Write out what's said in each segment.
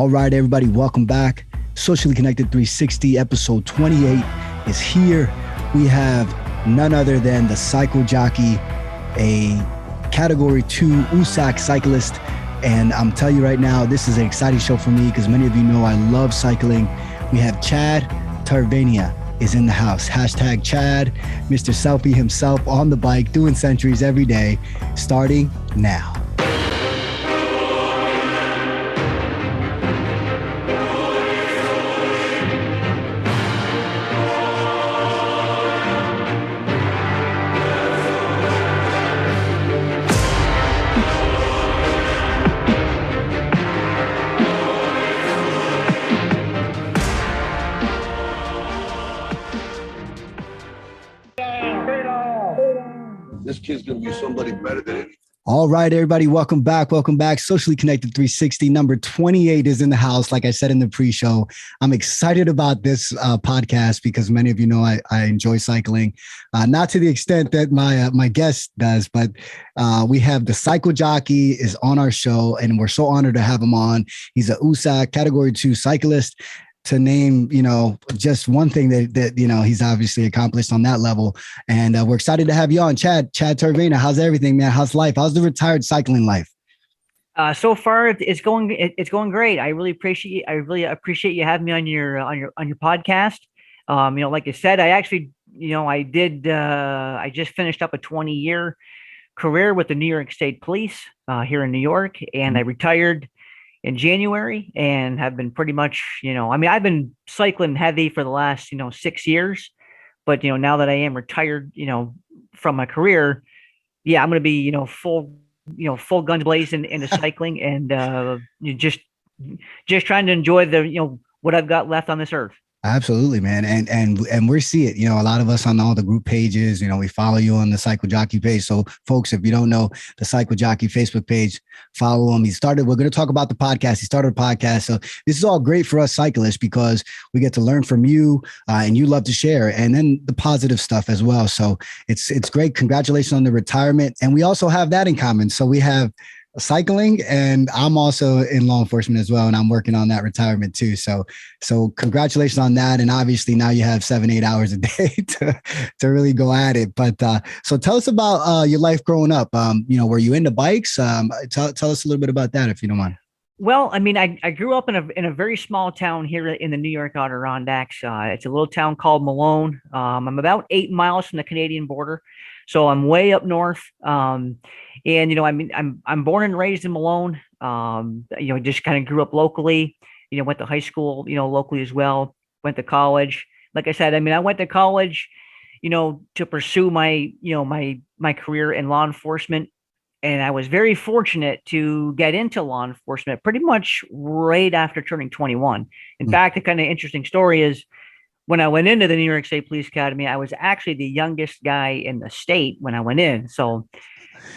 All right, everybody, welcome back. Socially Connected 360, episode 28 is here. We have none other than the Cycle Jockey, a Category 2 USAC cyclist. And I'm telling you right now, this is an exciting show for me because many of you know I love cycling. We have Chad Tavernia is in the house. Hashtag Chad, Mr. Selfie himself on the bike, doing sentries every day, starting now. This kid's gonna be somebody better than anything. All right, everybody, welcome back. Welcome back. Socially Connected 360, number 28 is in the house. Like I said in the pre-show, I'm excited about this podcast because many of you know I enjoy cycling, not to the extent that my guest does, but we have the Cycle Jockey is on our show, and we're so honored to have him on. He's a USAC Category 2 cyclist. To name, just one thing that he's obviously accomplished on that level. And we're excited to have you on. Chad Tavernia, how's everything, man? How's life? How's the retired cycling life? So far it's going great. I really appreciate you having me on your podcast. Like I said, I just finished up a 20-year career with the New York State Police here in New York, and I retired in January and have been pretty much, I've been cycling heavy for the last, 6 years, but, now that I am retired, from my career, I'm going to be, full guns blazing into cycling and just trying to enjoy the, what I've got left on this earth. Absolutely, man. And we see it, a lot of us on all the group pages, we follow you on the Cycle Jockey page. So folks, if you don't know the Cycle Jockey Facebook page, follow him. We're going to talk about the podcast. He started a podcast. So this is all great for us cyclists because we get to learn from you and you love to share, and then the positive stuff as well. So it's great. Congratulations on the retirement. And we also have that in common. So we have cycling, and I'm also in law enforcement as well, and I'm working on that retirement too. So congratulations on that. And obviously now you have 7-8 hours a day to really go at it. But so tell us about your life growing up. Were you into bikes? Tell us a little bit about that if you don't mind. Well, I grew up in a very small town here in the New York Adirondacks. It's a little town called Malone. I'm about 8 miles from the Canadian border, so I'm way up north. I'm born and raised in Malone. Just kind of grew up locally. Went to high school, locally as well. Went to college. Like I said, I went to college, to pursue my career in law enforcement. And I was very fortunate to get into law enforcement pretty much right after turning 21. In fact, the kind of interesting story is when I went into the New York State Police Academy, I was actually the youngest guy in the state when I went in. So,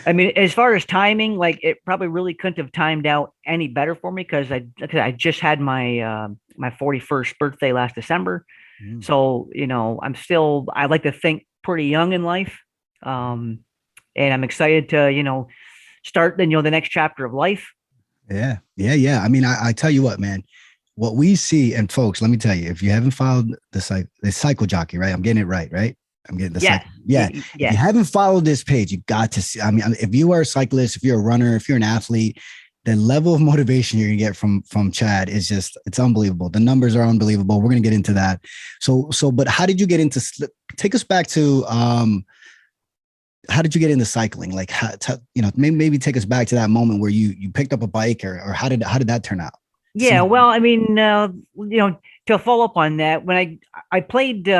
as far as timing, it probably really couldn't have timed out any better for me because I just had my 41st birthday last December. So, I like to think pretty young in life. And I'm excited to, start the next chapter of life. Yeah. I tell you what, man, what we see, and folks, let me tell you, if you haven't followed the Cycle Jockey, right? I'm getting it right? I'm getting the cycle. Yeah. If you haven't followed this page, you got to see. If you are a cyclist, if you're a runner, if you're an athlete, the level of motivation you're gonna get from Chad is it's unbelievable. The numbers are unbelievable. We're gonna get into that. But how did you get into? Take us back to how did you get into cycling? Maybe take us back to that moment where you picked up a bike, or how did that turn out? Yeah, well, to follow up on that, when I played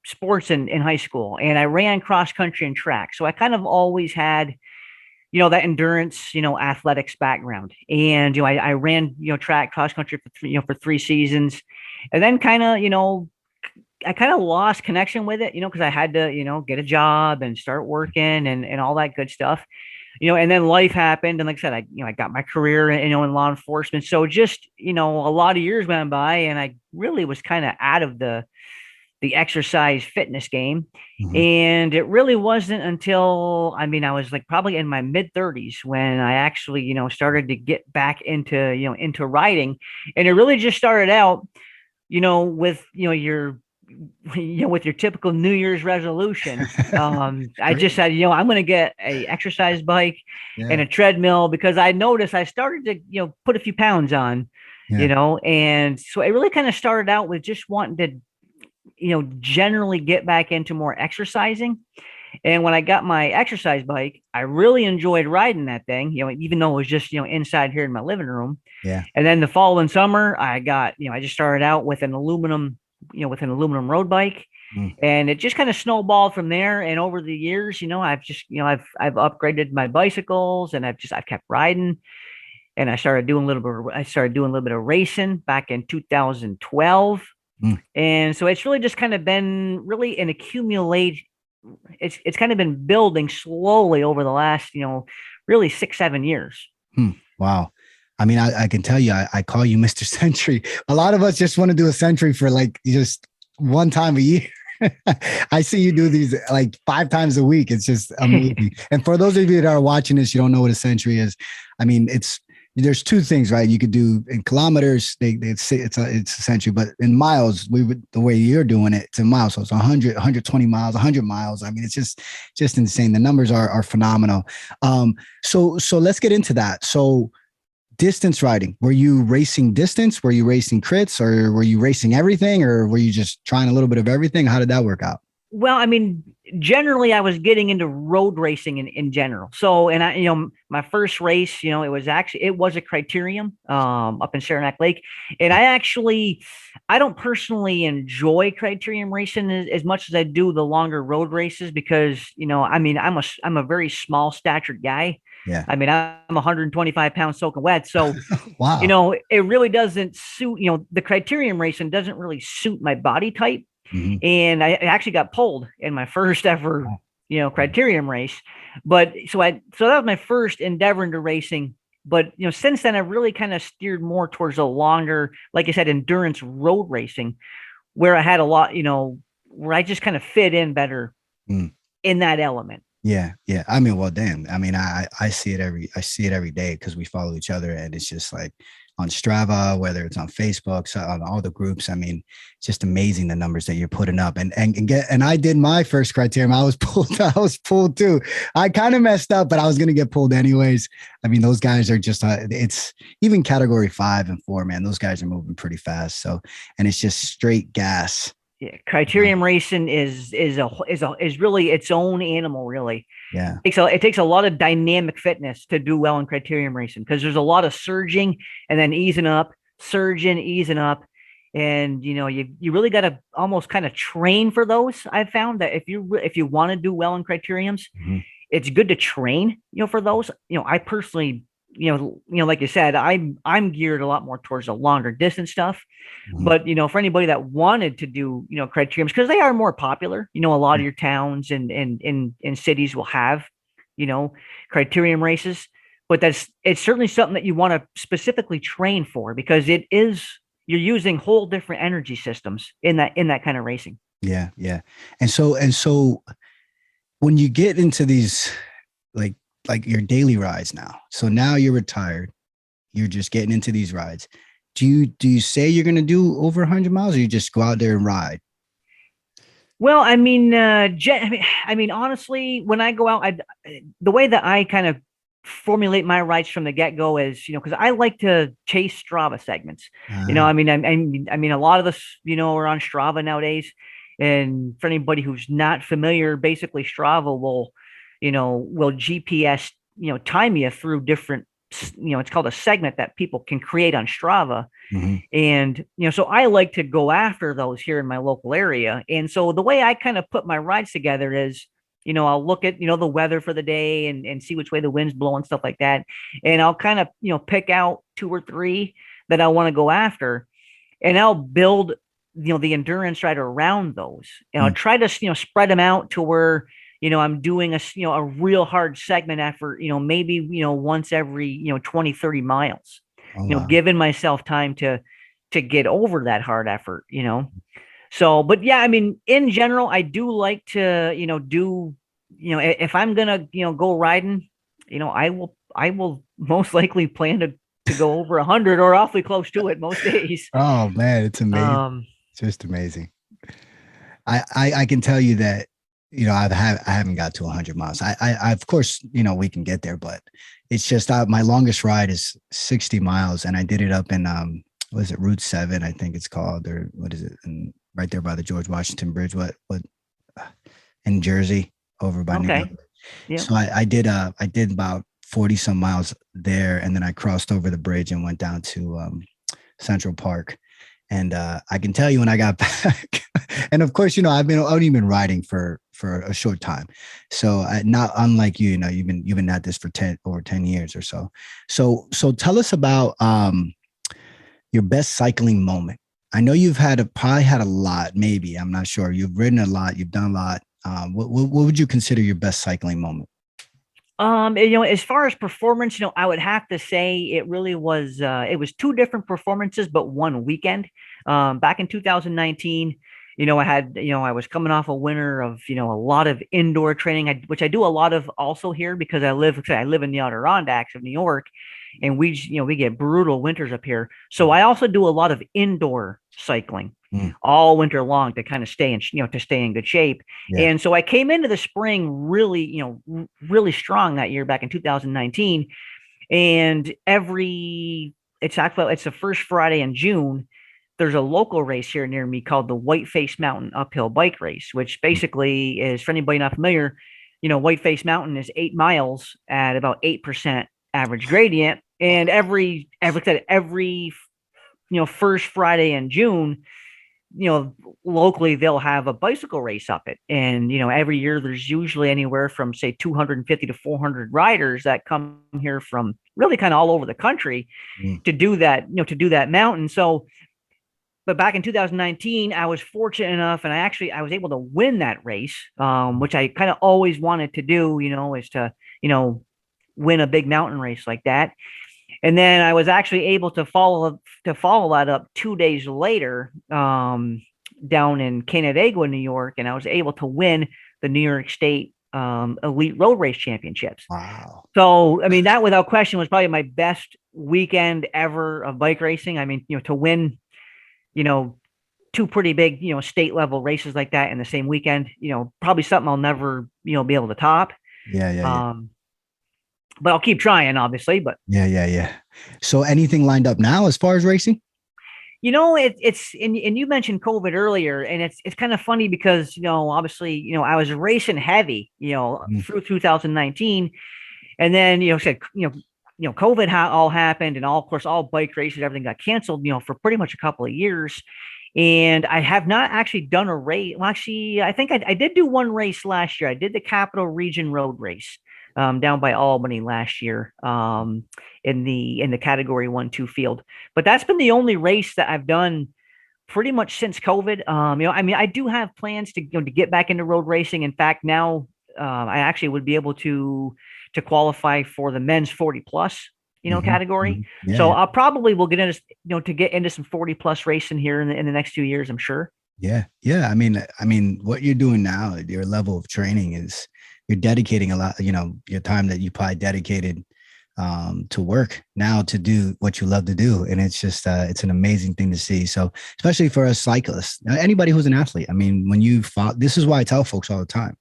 sports in high school, and I ran cross country and track, so I kind of always had that endurance athletics background, and I ran track cross country for 3 seasons, and then I kind of lost connection with it, because I had to, get a job and start working and all that good stuff, and then life happened. And like I said, I got my career, in law enforcement. So just, a lot of years went by and I really was kind of out of the the exercise fitness game. And it really wasn't until, I mean, I was like probably in my mid 30s when I actually, started to get back into, into riding. And it really just started out, with, with your typical New Year's resolution. I just said, I'm going to get a exercise bike and a treadmill because I noticed I started to, put a few pounds on, and so it really kind of started out with just wanting to, generally get back into more exercising. And when I got my exercise bike, I really enjoyed riding that thing, even though it was just, inside here in my living room. Yeah. And then the following summer, I got, I just started out with an aluminum road bike. And it just kind of snowballed from there. And over the years, I've just, I've upgraded my bicycles and I've kept riding. And I started doing a little bit of racing back in 2012. And so it's really just kind of been really an accumulate. It's kind of been building slowly over the last, really 6-7 years. Wow. I mean, I can tell you, I call you Mr. Sentry. A lot of us just want to do a Sentry for like just one time a year. I see you do these like 5 times a week. It's just amazing. And for those of you that are watching this, you don't know what a Sentry is. I mean, there's 2 things, right? You could do in kilometers, they say it's a Sentry, but in miles, the way you're doing it, it's in miles. So it's 100, 120 miles, 100 miles. I mean, it's just insane. The numbers are phenomenal. So let's get into that. So distance riding, were you racing distance? Were you racing crits, or were you racing everything, or were you just trying a little bit of everything? How did that work out? Well, I mean, generally I was getting into road racing in general. So, and I, my first race, it was a Criterium, up in Saranac Lake. And I don't personally enjoy Criterium racing as much as I do the longer road races because, I mean, I'm a very small statured guy. Yeah. I mean, I'm 125 pounds soaking wet. So, wow. It really doesn't suit, the Criterium racing doesn't really suit my body type. And I actually got pulled in my first ever, Criterium race. But so that was my first endeavor into racing. But, since then I've really kind of steered more towards a longer, like I said, endurance road racing, where I had a lot, where I just kind of fit in better in that element. Yeah. Yeah. I mean, well, damn. I mean, I see it every day because we follow each other, and it's just like on Strava, whether it's on Facebook, so on all the groups. I mean, it's just amazing the numbers that you're putting up. And I did my first Criterium. I was pulled too. I kind of messed up, but I was gonna get pulled anyways. I mean, those guys are just it's even category 5 and 4, man. Those guys are moving pretty fast. So, and it's just straight gas. Yeah, Criterium racing is really its own animal, really. Yeah. It takes a lot of dynamic fitness to do well in Criterium racing because there's a lot of surging and then easing up, surging, easing up. And you really got to almost kind of train for those. I've found that if you want to do well in Criteriums, it's good to train, for those. I personally, like you said, I'm geared a lot more towards the longer distance stuff. But, for anybody that wanted to do, Criteriums, because they are more popular, a lot of your towns and cities will have, Criterium races, but it's certainly something that you want to specifically train for because you're using whole different energy systems in that kind of racing. Yeah. Yeah. And so when you get into these, like your daily rides now. So now you're retired. You're just getting into these rides. Do you say you're going to do over 100 miles, or you just go out there and ride? Well, I mean, honestly, when I go out, the way that I kind of formulate my rides from the get-go is, because I like to chase Strava segments. I mean, a lot of us, are on Strava nowadays. And for anybody who's not familiar, basically Strava will GPS, time you through different, it's called a segment that people can create on Strava. And, so I like to go after those here in my local area. And so the way I kind of put my rides together is, I'll look at, the weather for the day and see which way the wind's blowing, stuff like that. And I'll kind of, pick out 2 or 3 that I want to go after, and I'll build, the endurance ride around those. And I'll try to, spread them out to where, I'm doing a real hard segment effort, maybe, once every, 20, 30 miles, wow. Giving myself time to get over that hard effort, So, but yeah, I mean, in general, I do like to, if I'm gonna, go riding, I will most likely plan to go over 100 or awfully close to it most days. Oh man, it's amazing. Um, It's just amazing. I can tell you that, I haven't got to 100 miles. I of course, we can get there, but it's just my longest ride is 60 miles, and I did it up in what is it, Route 7, I think it's called, or what is it, and right there by the George Washington Bridge, what in Jersey, over by New York. okay. Yeah. So I did about 40 some miles there, and then I crossed over the bridge and went down to Central Park. And I can tell you when I got back, and of course, I've only been riding for a short time, so not unlike you, you've been at this for 10 years or so. So tell us about your best cycling moment. I know you've probably had a lot, maybe, I'm not sure. You've ridden a lot, you've done a lot. What would you consider your best cycling moment? As far as performance, I would have to say it really was it was two different performances, but one weekend. Back in 2019, I was coming off a winter of, a lot of indoor training, which I do a lot of also here because I live in the Adirondacks of New York, and we get brutal winters up here. So I also do a lot of indoor cycling all winter long to kind of stay in good shape. Yeah. And so I came into the spring really, really strong that year back in 2019. And it's the first Friday in June. There's a local race here near me called the Whiteface Mountain Uphill Bike Race, which basically is, for anybody not familiar, Whiteface Mountain is 8 miles at about 8% average gradient. And every first Friday in June, locally they'll have a bicycle race up it. And, every year there's usually anywhere from say 250 to 400 riders that come here from really kind of all over the country to do that mountain. So, but back in 2019, I was fortunate enough, and I was able to win that race, which I kind of always wanted to do, is to, win a big mountain race like that. And then I was actually able to follow that up 2 days later, down in Canandaigua, New York, and I was able to win the New York State Elite Road Race Championships. Wow! So I mean, that without question was probably my best weekend ever of bike racing. I mean, to win, two pretty big, state level races like that in the same weekend, probably something I'll never, be able to top. Yeah. But I'll keep trying, obviously. But yeah. So anything lined up now as far as racing? It's and you mentioned COVID earlier, and it's kind of funny because obviously I was racing heavy through 2019, and then COVID all happened, and of course all bike races, everything got canceled for pretty much a couple of years. And I have not actually done a race. Well, actually, I think I did do one race last year. I did the Capital Region Road Race down by Albany last year in the category 1-2 field. But that's been the only race that I've done pretty much since COVID. I mean, I do have plans to get back into road racing. In fact, now I actually would be able to qualify for the men's 40 plus category. Yeah, so I probably will get into to get into some 40 plus racing here in the next 2 years, I'm sure. Yeah. I mean, what you're doing now, your level of training is you're dedicating a lot, your time that you probably dedicated to work now to do what you love to do. And it's just, it's an amazing thing to see. So especially for us cyclists, anybody who's an athlete, I mean, when you follow, this is why I tell folks all the time,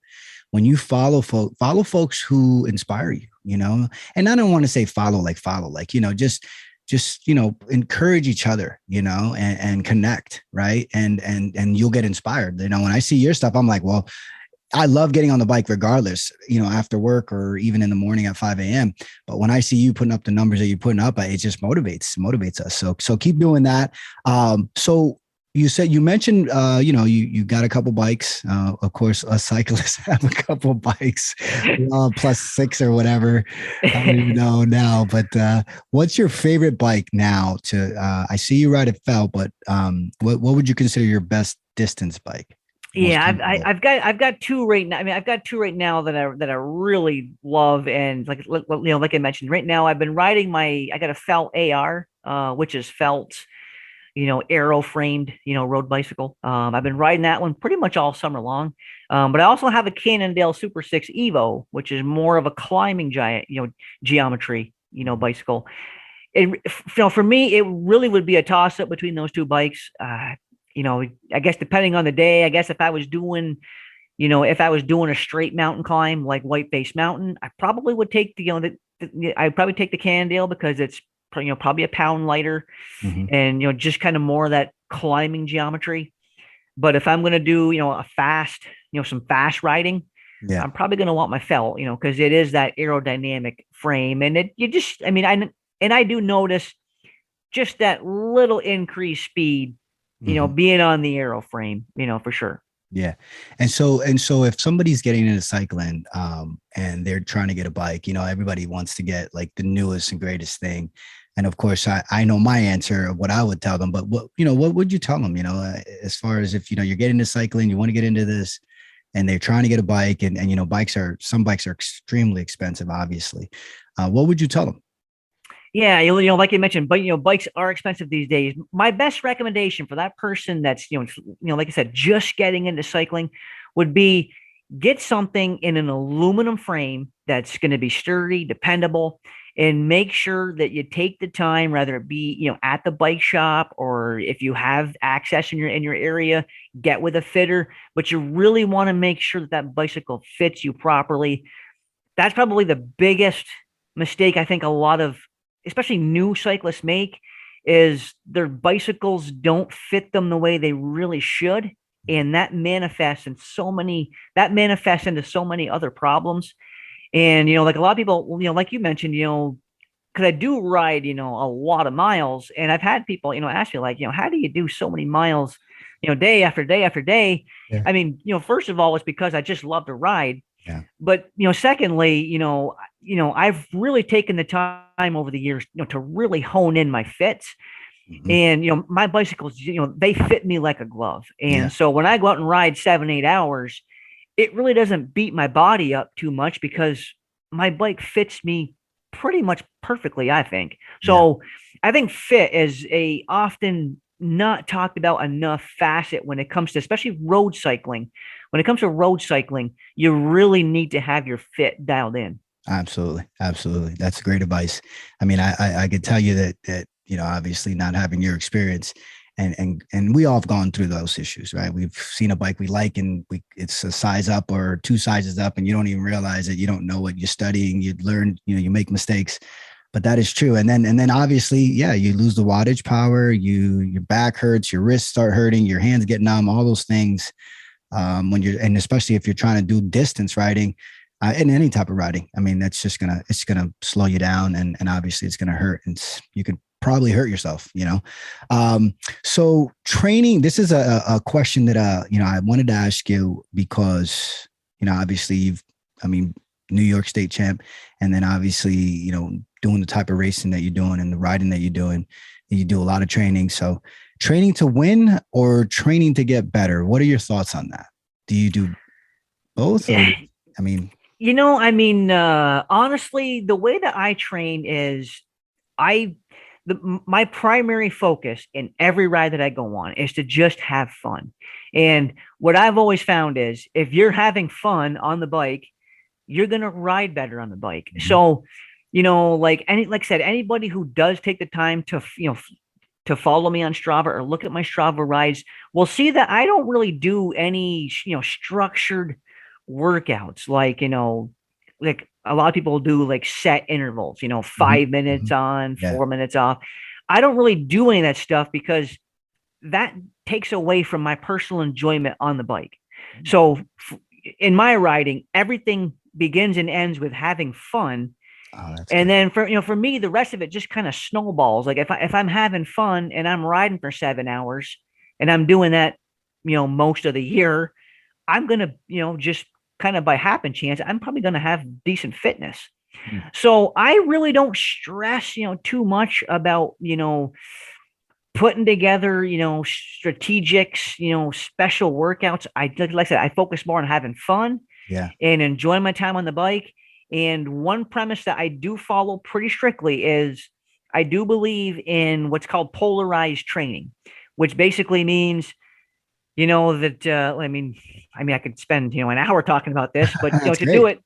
when you follow folks who inspire you, and I don't want to say follow, just encourage each other, and connect. Right. And you'll get inspired. When I see your stuff, I'm like, well, I love getting on the bike regardless, after work or even in the morning at 5 a.m. But when I see you putting up the numbers that you're putting up, it just motivates us. So keep doing that. So you mentioned, you got a couple bikes. Of course, us cyclists have a couple bikes, plus 6 or whatever. I don't even know now, but what's your favorite bike now I see you ride a Felt, but what would you consider your best distance bike? Yeah, I've got two right now. I mean, I've got two right now that I really love, and like I mentioned, right now I've been riding I got a Felt AR, which is Felt, aero framed, road bicycle. I've been riding that one pretty much all summer long. But I also have a Cannondale Super 6 Evo, which is more of a climbing giant, geometry, bicycle. For me, it really would be a toss up between those two bikes. I guess depending on the day, I guess if I was doing a straight mountain climb like Whiteface Mountain, I probably would take I'd probably take the Cannondale because it's probably a pound lighter and just kind of more of that climbing geometry. But if I'm going to do a fast, some fast riding, I'm probably going to want my felt, because it is that aerodynamic frame, and I do notice just that little increased speed, being on the aero frame, for sure. Yeah. And so if somebody's getting into cycling, and they're trying to get a bike, everybody wants to get like the newest and greatest thing. And of course, I know my answer of what I would tell them, but what would you tell them, as far as if, you're getting into cycling, you want to get into this and they're trying to get a bike and some bikes are extremely expensive, obviously. What would you tell them? Yeah, like you mentioned, but bikes are expensive these days. My best recommendation for that person that's like I said, just getting into cycling would be get something in an aluminum frame that's going to be sturdy, dependable, and make sure that you take the time, whether it be at the bike shop or if you have access in your area, get with a fitter. But you really want to make sure that bicycle fits you properly. That's probably the biggest mistake I think a lot of especially new cyclists make, is their bicycles don't fit them the way they really should. And that manifests into so many other problems. And, like a lot of people, like you mentioned, because I do ride, a lot of miles, and I've had people, ask me like, how do you do so many miles, day after day after day? Yeah. I mean, first of all, it's because I just love to ride. Yeah. But, secondly, I've really taken the time over the years, to really hone in my fits. And, my bicycles, they fit me like a glove. And so when I go out and ride 7-8 hours, it really doesn't beat my body up too much because my bike fits me pretty much perfectly, I think. So I think fit is a often not talked about enough facet when it comes to, especially road cycling. When it comes to road cycling, you really need to have your fit dialed in. Absolutely. Absolutely. That's great advice. I mean, I could tell you that, obviously not having your experience and we all have gone through those issues, right? We've seen a bike we like and it's a size up or 2 sizes up and you don't even realize it. You don't know what you're studying. You learn, you make mistakes, but that is true. And then obviously, you lose the wattage power, your back hurts, your wrists start hurting, your hands get numb, all those things. And especially if you're trying to do distance riding, in any type of riding, I mean, it's gonna slow you down and obviously it's gonna hurt and you could probably hurt yourself, So training, this is a question that, I wanted to ask you because, obviously New York state champ, and then obviously, doing the type of racing that you're doing and the riding that you're doing, you do a lot of training. So training to win or training to get better? What are your thoughts on that? Do you do both? Or, honestly, the way that I train is my primary focus in every ride that I go on is to just have fun. And what I've always found is if you're having fun on the bike, you're going to ride better on the bike. So, like I said, anybody who does take the time to follow me on Strava or look at my Strava rides will see that I don't really do any, structured workouts like a lot of people do like set intervals, 5 minutes on, 4 minutes off. I don't really do any of that stuff because that takes away from my personal enjoyment on the bike. So in my riding, everything begins and ends with having fun. And then for me, the rest of it just kind of snowballs. Like if I'm having fun and I'm riding for 7 hours and I'm doing that, most of the year, I'm going to, just kind of by happen chance, I'm probably going to have decent fitness. So I really don't stress, too much about, putting together, strategics, special workouts. Like I said, I focus more on having fun and enjoying my time on the bike. And one premise that I do follow pretty strictly is I do believe in what's called polarized training, which basically means, that I could spend an hour talking about this, but That's to great.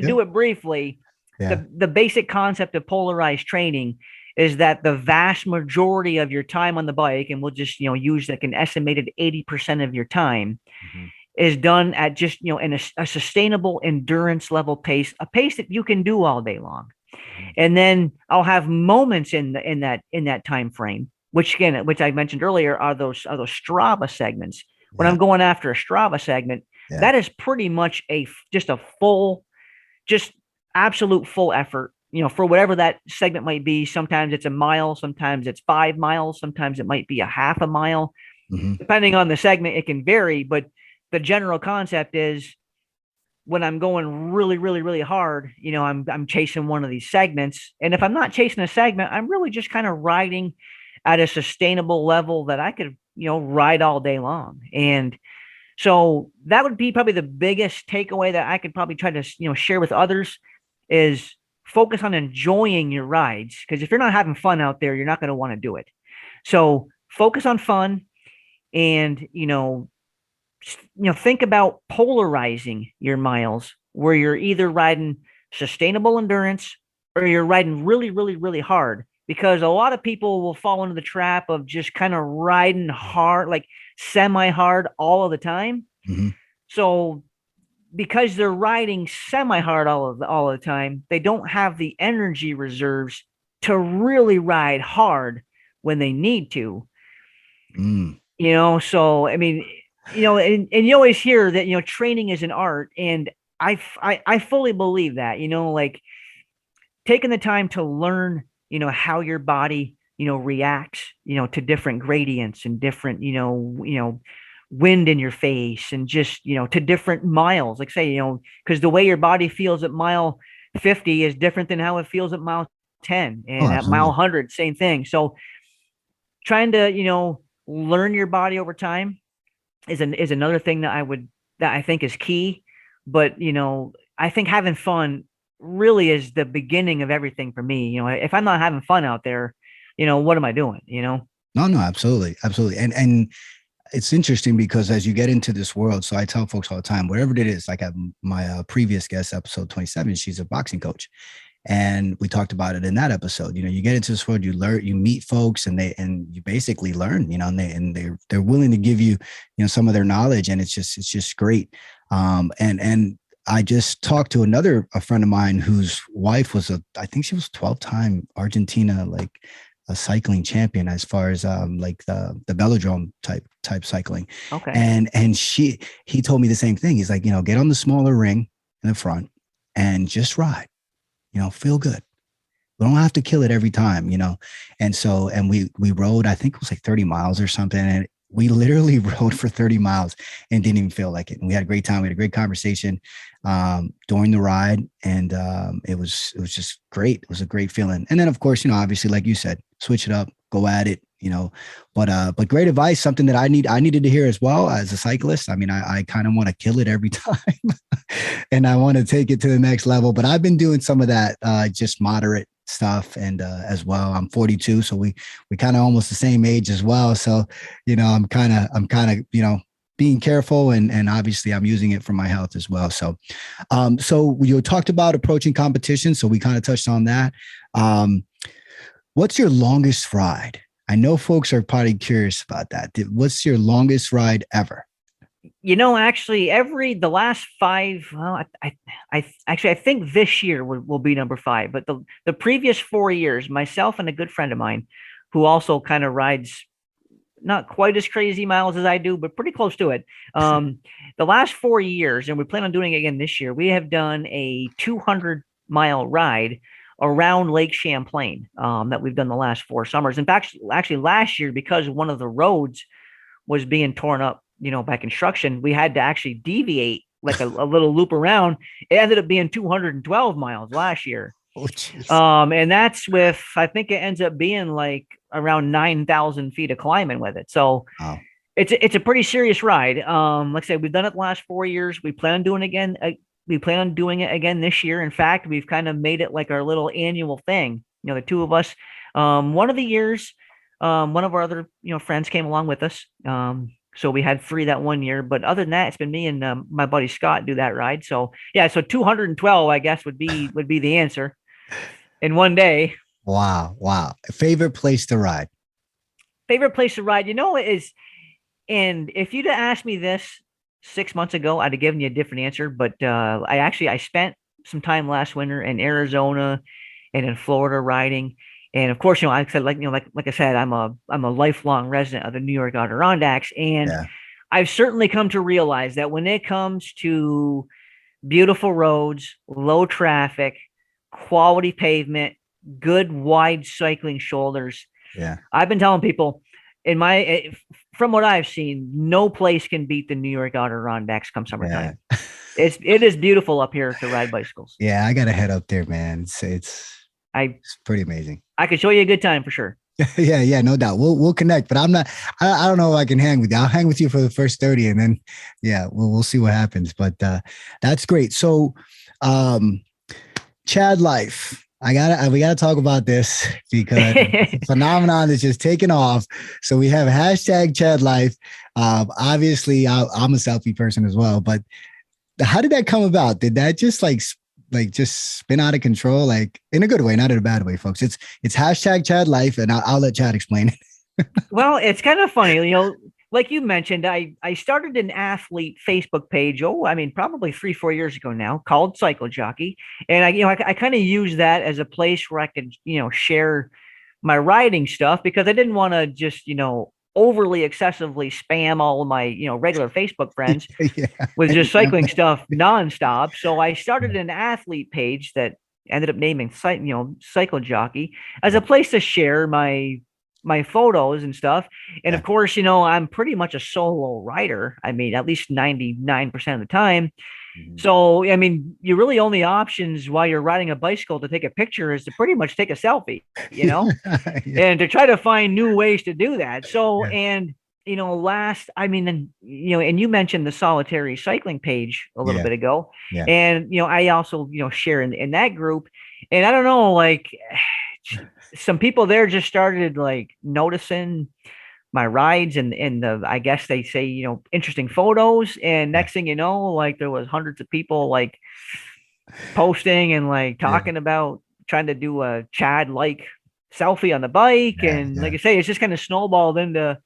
do it briefly, Yeah. the basic concept of polarized training is that the vast majority of your time on the bike, and we'll just use like an estimated 80% of your time, Mhm. is done at just in a sustainable endurance level pace, a pace that you can do all day long. Mhm. And then I'll have moments in that time frame, which I mentioned earlier, are those Strava segments. When Yeah. I'm going after a Strava segment, Yeah. that is pretty much just a full, just absolute full effort, for whatever that segment might be. Sometimes it's a mile, sometimes it's 5 miles, sometimes it might be a half a mile. Mhm. Depending on the segment, it can vary, but the general concept is, when I'm going really, really, really hard, I'm chasing one of these segments. And if I'm not chasing a segment, I'm really just kind of riding at a sustainable level that I could, ride all day long. And so that would be probably the biggest takeaway that I could probably try to, share with others, is focus on enjoying your rides. Because if you're not having fun out there, you're not going to want to do it. So focus on fun, and, think about polarizing your miles, where you're either riding sustainable endurance or you're riding really, really, really hard. Because a lot of people will fall into the trap of just kind of riding hard, like semi hard all of the time. Mhm. So because they're riding semi hard all of the time, they don't have the energy reserves to really ride hard when they need to. Mm. So I mean, and you always hear that training is an art, and I fully believe that. Like, taking the time to learn, how your body reacts, to different gradients and different, wind in your face, and just to different miles. Like, say, because the way your body feels at mile 50 is different than how it feels at mile 10, Oh, and at mile absolutely. 100, same thing. So trying to learn your body over time is another thing that I think is key. But I think having fun really is the beginning of everything for me. If I'm not having fun out there, what am I doing? No, no, absolutely, absolutely. And it's interesting because as you get into this world, so I tell folks all the time, wherever it is, like my previous guest, episode 27, she's a boxing coach. And we talked about it in that episode. You get into this world, you learn, you meet folks, and you basically learn, and they're willing to give you, some of their knowledge, and it's just great. And I just talked to a friend of mine whose wife was I think she was 12-time Argentina, like a cycling champion, as far as like the velodrome type cycling. Okay. And he told me the same thing. He's like, get on the smaller ring in the front and just ride, feel good. We don't have to kill it every time, and we rode, I think it was like 30 miles or something. And we literally rode for 30 miles and didn't even feel like it. And we had a great time. We had a great conversation during the ride. And it was just great. It was a great feeling. And then, of course, obviously, like you said, switch it up, go at it, but great advice, something that I needed to hear as well as a cyclist. I mean, I kind of want to kill it every time and I want to take it to the next level, but I've been doing some of that, just moderate stuff. And as well, I'm 42, so we kind of almost the same age as well. So, I'm kind of, being careful, and obviously I'm using it for my health as well. So, so you talked about approaching competition. So we kind of touched on that. What's your longest ride? I know folks are probably curious about that. What's your longest ride ever? Actually, the last five, well, I think this year will be number five, but the previous 4 years, myself and a good friend of mine, who also kind of rides not quite as crazy miles as I do, but pretty close to it. The last 4 years, and we plan on doing it again this year, we have done a 200-mile ride around Lake Champlain, that we've done the last 4 summers. In fact, actually last year, because one of the roads was being torn up, by construction, we had to actually deviate like a little loop around. It ended up being 212 miles last year. Oh, geez. And that's with, I think it ends up being like around 9,000 feet of climbing with it. So Wow. it's a pretty serious ride. Like I said, we've done it the last 4 years. We plan on doing it again. We plan on doing it again this year. In fact, we've kind of made it like our little annual thing. The two of us, One of the years, one of our other, friends came along with us. So we had three that one year, but other than that, it's been me and my buddy Scott do that ride. So yeah, so 212, I guess would be the answer in one day. Wow. Wow. Favorite place to ride? Favorite place to ride, and if you'd have asked me this 6 months ago, I'd have given you a different answer. But I spent some time last winter in Arizona and in Florida riding. And of course, I said, like I said, I'm a lifelong resident of the New York Adirondacks, and Yeah. I've certainly come to realize that when it comes to beautiful roads, low traffic, quality pavement, good wide cycling shoulders, Yeah. I've been telling people from what I've seen, no place can beat the New York Adirondacks come summertime. Yeah. It is beautiful up here to ride bicycles. Yeah. I got to head up there, man. I It's pretty amazing. I could show you a good time for sure. Yeah, yeah, no doubt. We'll connect, but I don't know if I can hang with you. I'll hang with you for the first 30 and then yeah, we'll see what happens. But that's great. So Chad life. We gotta talk about this because the phenomenon is just taking off. So we have hashtag Chad life. Obviously I'm a selfie person as well, but how did that come about? Did that just just spin out of control, like in a good way, not in a bad way, folks? It's hashtag Chad life, and I'll let Chad explain it. Well, it's kind of funny, like you mentioned, I started an athlete Facebook page. Oh, I mean, probably 3-4 years ago now, called Cycle Jockey, and I kind of use that as a place where I could share my riding stuff because I didn't want to just overly excessively spam all of my regular Facebook friends Yeah. with just cycling stuff nonstop. So I started an athlete page that ended up naming Cycle Jockey as a place to share my photos and stuff. And of course, I'm pretty much a solo rider. I mean, at least 99% of the time. Mhm. So, I mean, your really only options while you're riding a bicycle to take a picture is to pretty much take a selfie, Yeah. and to try to find new ways to do that. So, Yeah. and and you mentioned the solitary cycling page a little Yeah. bit ago, Yeah. and I also share in that group, and I don't know, like some people there just started like noticing my rides and the I guess they say interesting photos, and next thing you know, like there was hundreds of people like posting and like Yeah. talking about trying to do a Chad like selfie on the bike, Yeah. and Yeah. like I say, it's just kind of snowballed into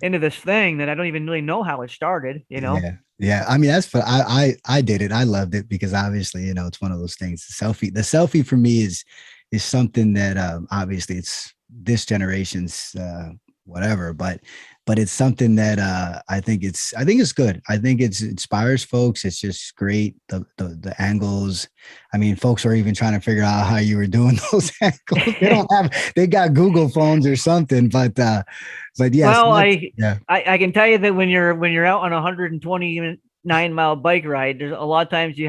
this thing that I don't even really know how it started. Yeah. Yeah. I mean, that's for I did it. I loved it because obviously, it's one of those things. The selfie for me is something that obviously it's this generation's whatever, but it's something that I think it's good. I think it inspires folks. It's just great. The angles. I mean, folks are even trying to figure out how you were doing those angles. They got Google phones or something, but yes. Well, Yeah. I can tell you that when you're out on a 129-mile bike ride, there's a lot of times you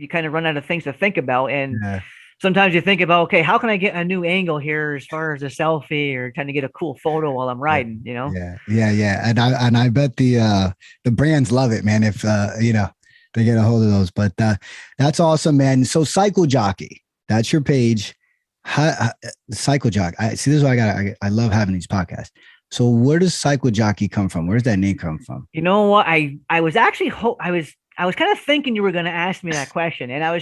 kind of run out of things to think about, and Yeah. sometimes you think about, okay, how can I get a new angle here as far as a selfie or trying to get a cool photo while I'm riding, Yeah. Yeah. Yeah. And I bet the brands love it, man. If they get a hold of those, but that's awesome, man. So Cycle Jockey, that's your page. Cycle Jockey. This is what I love having these podcasts. So where does Cycle Jockey come from? Where does that name come from? You know what? I was actually I was kind of thinking you were going to ask me that question, and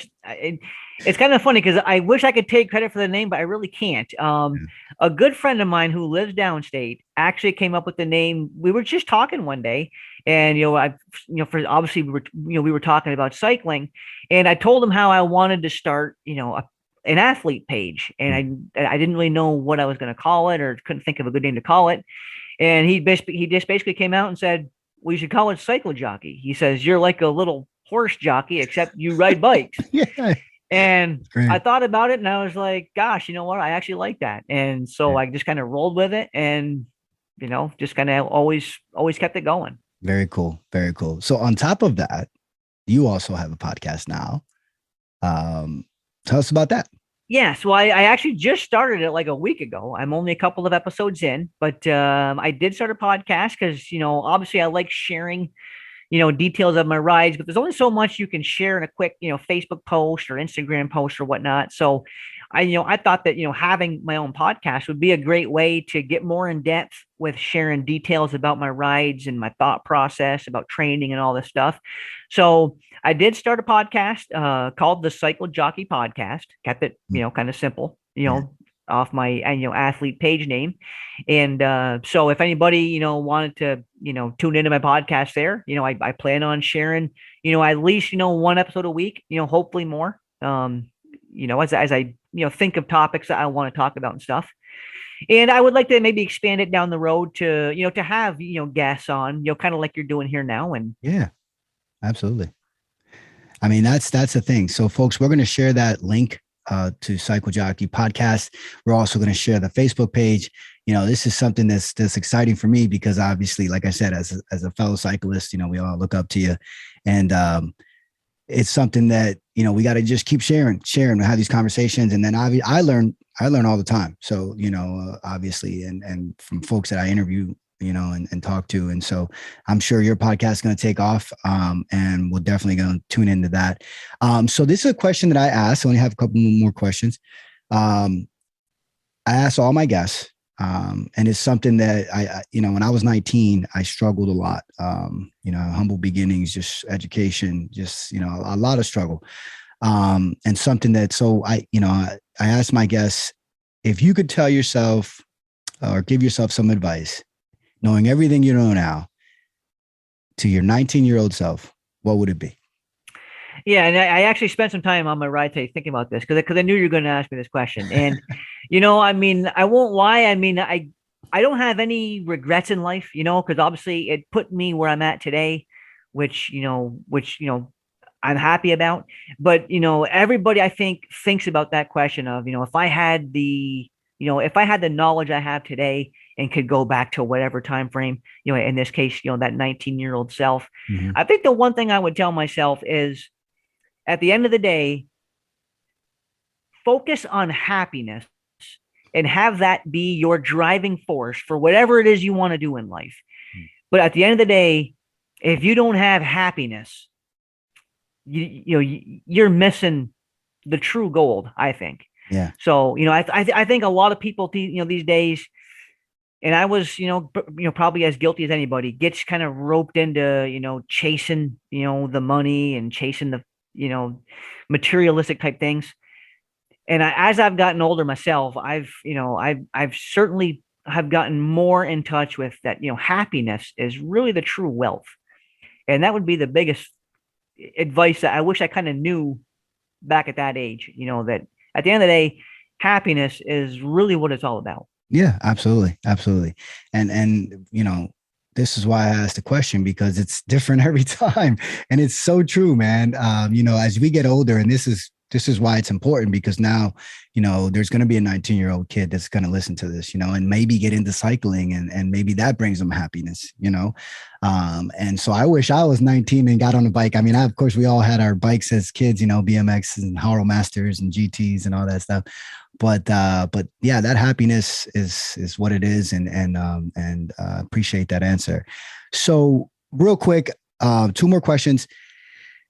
it's kind of funny because I wish I could take credit for the name, but I really can't. A good friend of mine who lives downstate actually came up with the name. We were just talking one day, and for obviously we were talking about cycling, and I told him how I wanted to start an athlete page, and I didn't really know what I was going to call it or couldn't think of a good name to call it, and he just basically came out and said, well, you should call it Cycle Jockey. He says, you're like a little horse jockey, except you ride bikes. Yeah. And Great. I thought about it and I was like, gosh, you know what? I actually like that. And so I just kind of rolled with it and, just kind of always kept it going. Very cool. Very cool. So on top of that, you also have a podcast now. Tell us about that. Yeah, so I actually just started it like a week ago. I'm only a couple of episodes in, but I did start a podcast because, obviously I like sharing, details of my rides, but there's only so much you can share in a quick, Facebook post or Instagram post or whatnot. So I thought that, having my own podcast would be a great way to get more in depth with sharing details about my rides and my thought process about training and all this stuff. So I did start a podcast called the Cycle Jockey Podcast. Kept it, kind of simple, Yeah. off my athlete page name. And so if anybody, wanted to, tune into my podcast there, I plan on sharing, at least, one episode a week, hopefully more. As I, think of topics that I want to talk about and stuff. And I would like to maybe expand it down the road to, to have, guests on, kind of like you're doing here now. And Yeah, absolutely. I mean, that's the thing. So folks, we're going to share that link to Cycle Jockey Podcast. We're also going to share the Facebook page. This is something that's exciting for me because obviously, like I said, as a fellow cyclist, we all look up to you. And it's something that, we got to just keep sharing, have these conversations. And then I learn all the time. So, obviously, and from folks that I interview, and talk to. And so I'm sure your podcast is going to take off, and we're definitely going to tune into that. So this is a question that I asked. I only have a couple more questions. I asked all my guests, and it's something that I when I was 19, I struggled a lot. Humble beginnings, just education, just, a lot of struggle. And something that, so I asked my guests, if you could tell yourself or give yourself some advice, knowing everything you know now, to your 19-year-old self, what would it be? Yeah, and I actually spent some time on my ride today thinking about this because I knew you were going to ask me this question. And, I won't lie. I don't have any regrets in life, because obviously it put me where I'm at today, which I'm happy about. But, everybody I think thinks about that question of, if I had the knowledge I have today and could go back to whatever time frame, in this case, that 19-year-old self, Mm-hmm. I think the one thing I would tell myself is, at the end of the day, focus on happiness and have that be your driving force for whatever it is you want to do in life. But at the end of the day, if you don't have happiness, you're missing the true gold, I think. Yeah. So, I think a lot of people, these days, and I was, probably as guilty as anybody, gets kind of roped into, chasing, the money and chasing the, materialistic type things. And as I've gotten older myself, I've certainly have gotten more in touch with that, happiness is really the true wealth. And that would be the biggest advice that I wish I kind of knew back at that age, that at the end of the day, happiness is really what it's all about. Yeah, absolutely. Absolutely. And, this is why I asked the question, because it's different every time. And it's so true, man. As we get older, and this is why it's important, because now, there's going to be a 19-year-old kid that's going to listen to this, and maybe get into cycling, and maybe that brings them happiness, and so I wish I was 19 and got on a bike. I mean, of course, we all had our bikes as kids, BMX and Haro Masters and GTs and all that stuff. But yeah, that happiness is what it is. And appreciate that answer. So real quick, 2 more questions.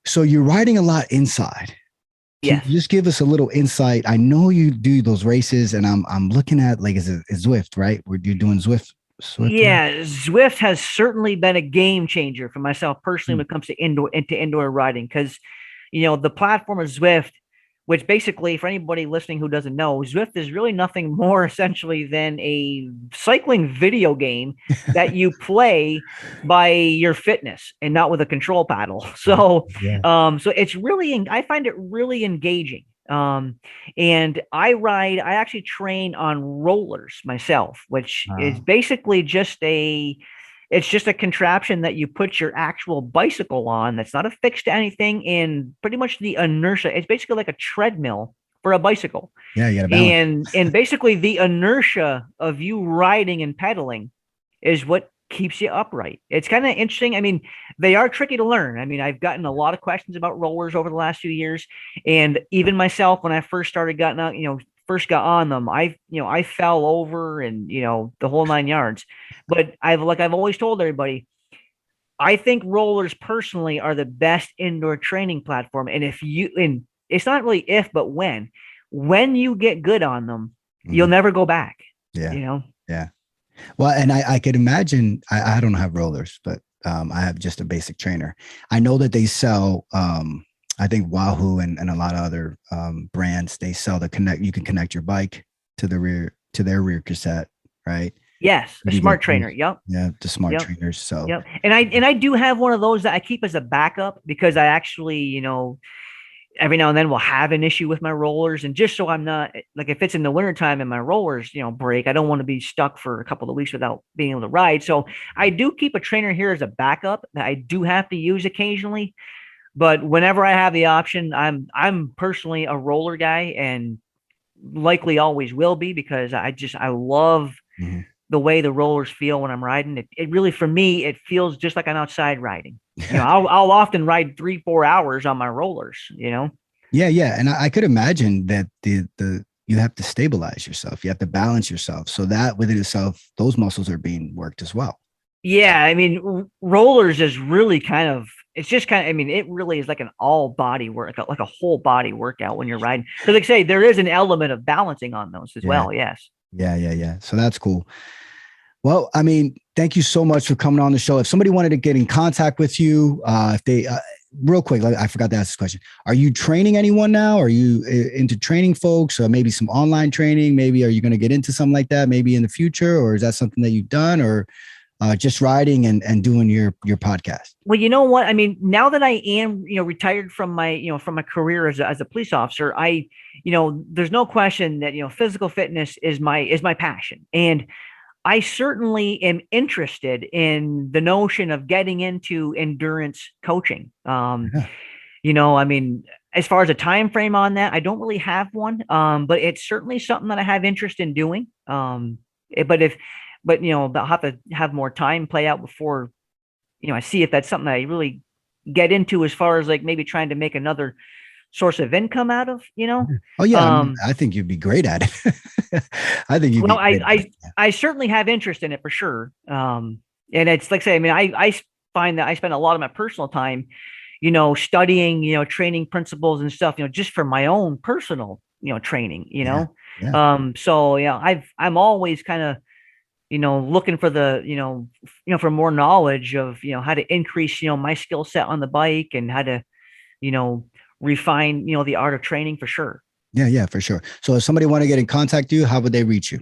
So you're riding a lot inside. Can you just give us a little insight? I know you do those races, and I'm looking at, like, is it Zwift, right? Where you're doing Zwift? Yeah, Zwift has certainly been a game changer for myself personally when it comes to indoor riding, because the platform of Zwift, which basically, for anybody listening who doesn't know, Zwift is really nothing more essentially than a cycling video game that you play by your fitness and not with a control paddle. So, Yeah. So it's really, I find it really engaging. And I actually train on rollers myself, which is basically it's just a contraption that you put your actual bicycle on that's not affixed to anything, and pretty much the inertia. It's basically like a treadmill for a bicycle. Yeah, you got to balance. And basically the inertia of you riding and pedaling is what keeps you upright. It's kind of interesting. I mean, they are tricky to learn. I mean, I've gotten a lot of questions about rollers over the last few years. And even myself, when I first started got on them, I fell over and, the whole 9 yards. But I've always told everybody, I think rollers personally are the best indoor training platform. And and it's not really if, but when when you get good on them, you'll never go back. Yeah. You know? Yeah. Well, and I could imagine, I don't have rollers, but I have just a basic trainer. I know that they sell, I think Wahoo and a lot of other brands, they sell you can connect your bike to their rear cassette, right? Yes, a smart trainer. Yep. Yeah, the smart trainers. So yep. And I do have one of those that I keep as a backup because I actually, you know, every now and then we'll have an issue with my rollers. And just so I'm not like, if it's in the wintertime and my rollers, you know, break, I don't want to be stuck for a couple of weeks without being able to ride. So I do keep a trainer here as a backup that I do have to use occasionally. But whenever I have the option, I'm personally a roller guy and likely always will be because I love the way the rollers feel when I'm riding. It really, for me, it feels just like I'm outside riding. You know, I'll often ride 3-4 hours on my rollers, you know? Yeah. Yeah. And I could imagine that you have to stabilize yourself. You have to balance yourself. So that within itself, those muscles are being worked as well. Yeah. I mean, rollers is really kind of, it's just kind of, I mean, it really is like an all body work, like a whole body workout when you're riding. Because like I say, there is an element of balancing on those as well. Yes. Yeah. So that's cool. Well, I mean, thank you so much for coming on the show. If somebody wanted to get in contact with you, if they, real quick, I forgot to ask this question. Are you training anyone now? Are you into training folks or maybe some online training? Maybe are you going to get into something like that maybe in the future? Or is that something that you've done or just riding and doing your podcast? Well, you know what? I mean, now that I am, you know, retired from my career as a police officer, there's no question that, you know, physical fitness is my passion. And I certainly am interested in the notion of getting into endurance coaching. You know, I mean, as far as a time frame on that, I don't really have one. But it's certainly something that I have interest in doing. But you know, I'll have to have more time play out before, you know, I see if that's something I really get into as far as like maybe trying to make another source of income out of, you know? Oh yeah. I mean, I think you'd be great at it. I think I certainly have interest in it for sure. And it's like I say, I mean, I find that I spend a lot of my personal time, you know, studying, you know, training principles and stuff, you know, just for my own personal, you know, training, you know? So, yeah, I'm always kind of, you know, looking for for more knowledge of, you know, how to increase, you know, my skill set on the bike and how to, you know, refine, you know, the art of training for sure. Yeah, for sure. So if somebody want to get in contact with you, how would they reach you?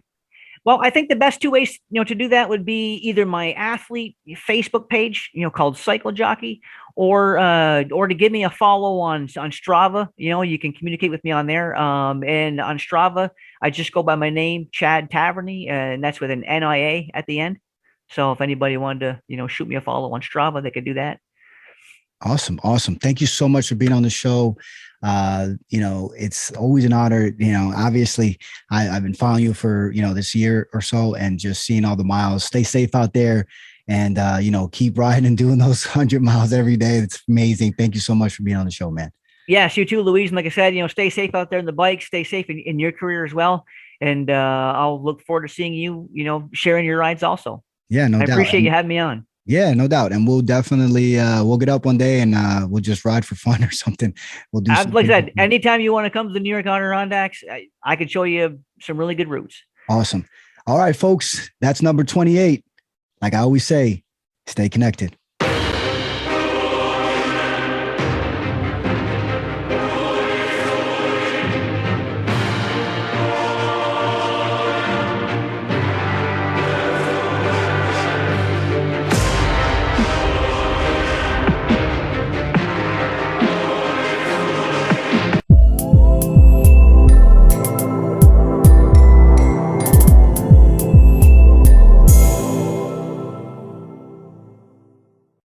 Well, I think the best two ways, you know, to do that would be either my athlete Facebook page, you know, called Jockey, or to give me a follow on Strava. You know, you can communicate with me on there. And on Strava, I just go by my name, Chad Tavernia, and that's with an NIA at the end. So if anybody wanted to, you know, shoot me a follow on Strava, they could do that. Awesome. Thank you so much for being on the show. You know, it's always an honor. You know, obviously I've been following you for, you know, this year or so and just seeing all the miles. Stay safe out there and, you know, keep riding and doing those 100 miles every day. It's amazing. Thank you so much for being on the show, man. Yes, you too, Luiz. And like I said, you know, stay safe out there in the bike, stay safe in your career as well. And I'll look forward to seeing you, you know, sharing your rides also. Yeah, no doubt. I appreciate you having me on. Yeah, no doubt. And we'll definitely, we'll get up one day and we'll just ride for fun or something. We'll do something. Like I said, anytime you want to come to the New York Adirondacks, I could show you some really good routes. Awesome. All right, folks, that's number 28. Like I always say, stay connected.